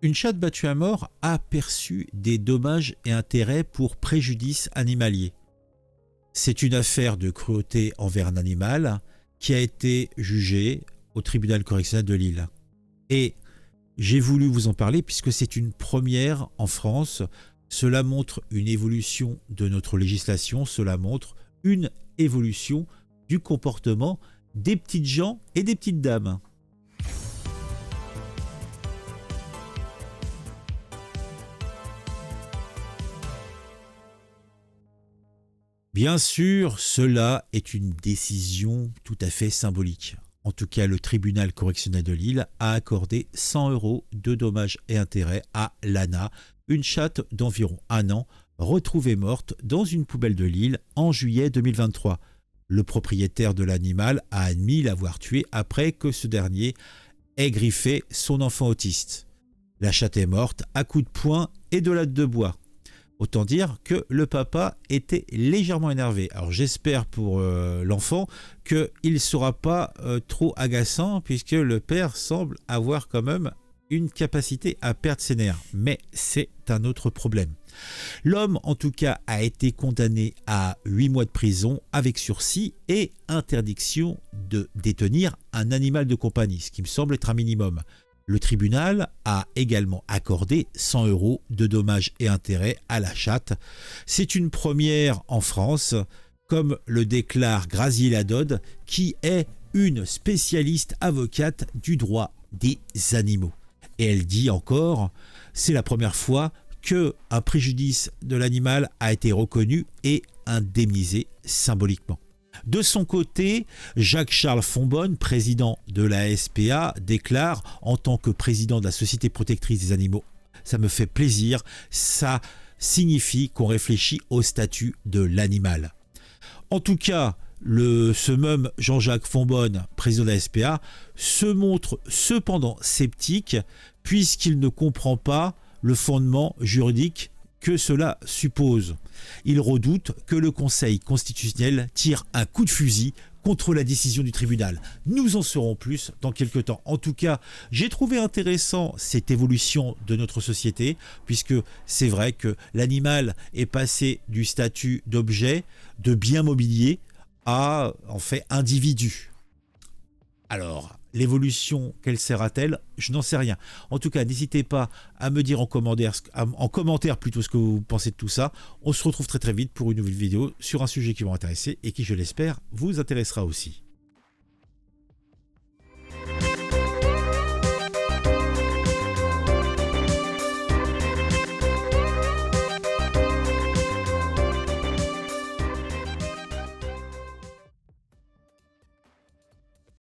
Une chatte battue à mort a perçu des dommages et intérêts pour préjudice animalier. C'est une affaire de cruauté envers un animal qui a été jugée au tribunal correctionnel de Lille. Et j'ai voulu vous en parler puisque c'est une première en France. Cela montre une évolution de notre législation, cela montre une évolution du comportement des petites gens et des petites dames. Bien sûr, cela est une décision tout à fait symbolique. En tout cas, le tribunal correctionnel de Lille a accordé 100 € de dommages et intérêts à Lana, une chatte d'environ 1 an, retrouvée morte dans une poubelle de Lille en juillet 2023. Le propriétaire de l'animal a admis l'avoir tué après que ce dernier ait griffé son enfant autiste. La chatte est morte à coups de poing et de latte de bois. Autant dire que le papa était légèrement énervé. Alors j'espère pour l'enfant qu'il ne sera pas trop agaçant puisque le père semble avoir quand même une capacité à perdre ses nerfs. Mais c'est un autre problème. L'homme en tout cas a été condamné à 8 mois de prison avec sursis et interdiction de détenir un animal de compagnie, ce qui me semble être un minimum. Le tribunal a également accordé 100 € de dommages et intérêts à la chatte. C'est une première en France, comme le déclare Graziella Ladode, qui est une spécialiste avocate du droit des animaux. Et elle dit encore, c'est la première fois qu'un préjudice de l'animal a été reconnu et indemnisé symboliquement. De son côté, Jacques-Charles Fonbonne, président de la SPA, déclare en tant que président de la Société protectrice des animaux, ça me fait plaisir, ça signifie qu'on réfléchit au statut de l'animal. En tout cas, ce même Jean-Jacques Fonbonne, président de la SPA, se montre cependant sceptique puisqu'il ne comprend pas le fondement juridique que cela suppose. Il redoute que le Conseil constitutionnel tire un coup de fusil contre la décision du tribunal. Nous en saurons plus dans quelques temps. En tout cas, j'ai trouvé intéressant cette évolution de notre société, puisque c'est vrai que l'animal est passé du statut d'objet, de bien mobilier, à en fait individu. Alors, l'évolution, quelle sera-t-elle? Je n'en sais rien. En tout cas, n'hésitez pas à me dire en commentaire plutôt ce que vous pensez de tout ça. On se retrouve très très vite pour une nouvelle vidéo sur un sujet qui va m'intéresser et qui, je l'espère, vous intéressera aussi.